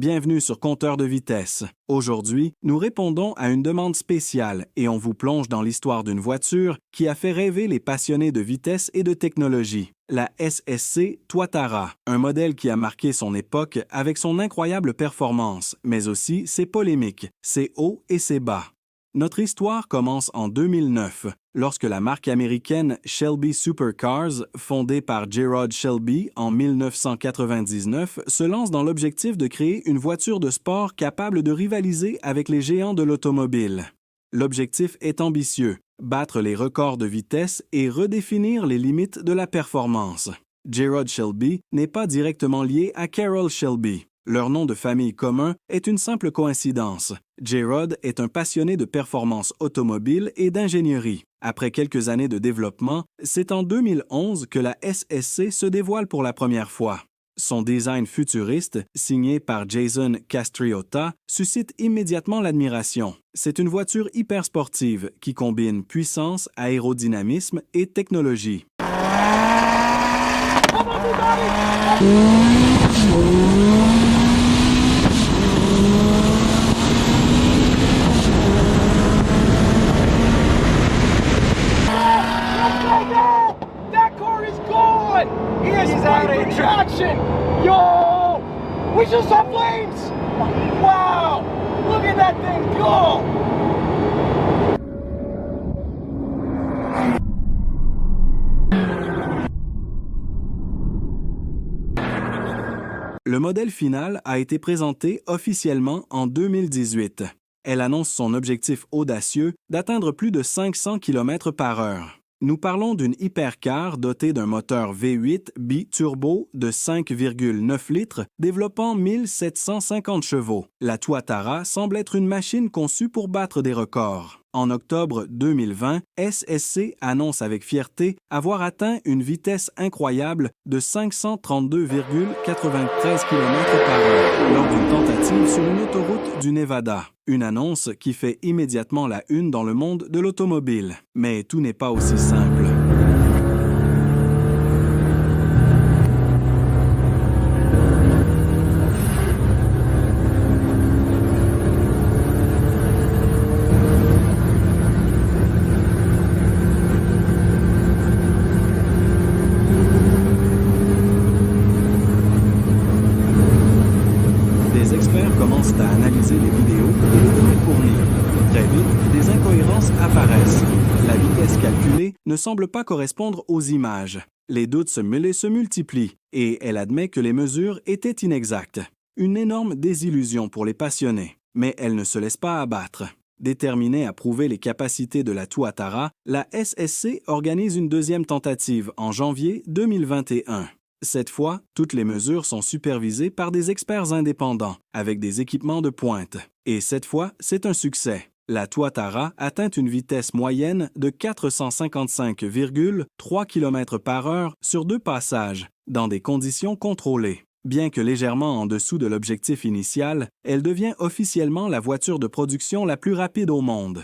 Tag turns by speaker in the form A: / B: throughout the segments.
A: bienvenue sur Compteur de vitesse. Aujourd'hui, nous répondons à une demande spéciale et on vous plonge dans l'histoire d'une voiture qui a fait rêver les passionnés de vitesse et de technologie. La SSC Tuatara, un modèle qui a marqué son époque avec son incroyable performance, mais aussi ses polémiques, ses hauts et ses bas. Notre histoire commence en 2009, lorsque la marque américaine Shelby Supercars, fondée par Gerard Shelby en 1999, se lance dans l'objectif de créer une voiture de sport capable de rivaliser avec les géants de l'automobile. L'objectif est ambitieux, battre les records de vitesse et redéfinir les limites de la performance. Gerard Shelby n'est pas directement lié à Carroll Shelby. Leur nom de famille commun est une simple coïncidence. Gerard est un passionné de performance automobile et d'ingénierie. Après quelques années de développement, c'est en 2011 que la SSC se dévoile pour la première fois. Son design futuriste, signé par Jason Castriota, suscite immédiatement l'admiration. C'est une voiture hyper sportive qui combine puissance, aérodynamisme et technologie.
B: Yo! We just saw flames! Wow! Look at that thing go!
A: Le modèle final a été présenté officiellement en 2018. Elle annonce son objectif audacieux d'atteindre plus de 500 km/h. Nous parlons d'une hypercar dotée d'un moteur V8 bi-turbo de 5,9 litres développant 1750 chevaux. La Tuatara semble être une machine conçue pour battre des records. En octobre 2020, SSC annonce avec fierté avoir atteint une vitesse incroyable de 532,93 km/h lors d'une tentative sur une autoroute du Nevada. Une annonce qui fait immédiatement la une dans le monde de l'automobile. Mais tout n'est pas aussi simple. Les experts commencent à analyser les vidéos et les données fournies. Très vite, des incohérences apparaissent. La vitesse calculée ne semble pas correspondre aux images. Les doutes se mêlent et se multiplient, et elle admet que les mesures étaient inexactes. Une énorme désillusion pour les passionnés. Mais elle ne se laisse pas abattre. Déterminée à prouver les capacités de la Tuatara, la SSC organise une deuxième tentative en janvier 2021. Cette fois, toutes les mesures sont supervisées par des experts indépendants, avec des équipements de pointe. Et cette fois, c'est un succès. La Tuatara atteint une vitesse moyenne de 455,3 km/h sur 2 passages, dans des conditions contrôlées. Bien que légèrement en dessous de l'objectif initial, elle devient officiellement la voiture de production la plus rapide au monde.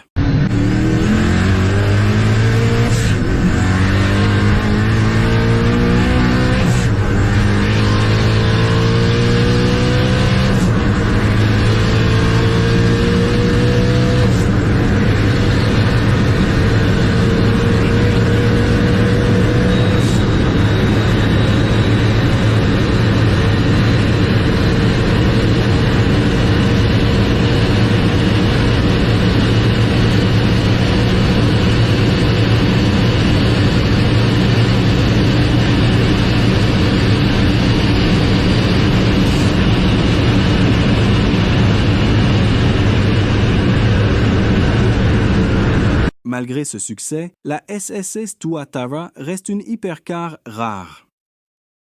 A: Malgré ce succès, la SSC Tuatara reste une hypercar rare.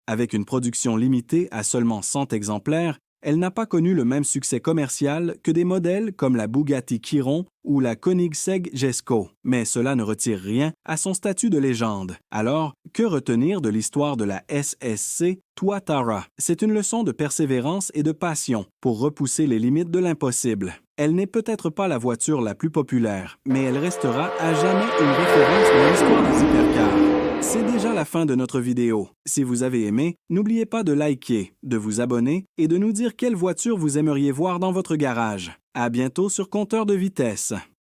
A: Avec une production limitée à seulement 100 exemplaires, elle n'a pas connu le même succès commercial que des modèles comme la Bugatti Chiron ou la Koenigsegg Jesko, mais cela ne retire rien à son statut de légende. Alors, que retenir de l'histoire de la SSC Tuatara? C'est une leçon de persévérance et de passion pour repousser les limites de l'impossible. Elle n'est peut-être pas la voiture la plus populaire, mais elle restera à jamais une référence dans l'histoire des hypercars. C'est déjà la fin de notre vidéo. Si vous avez aimé, n'oubliez pas de liker, de vous abonner et de nous dire quelle voiture vous aimeriez voir dans votre garage. À bientôt sur Compteur de vitesse.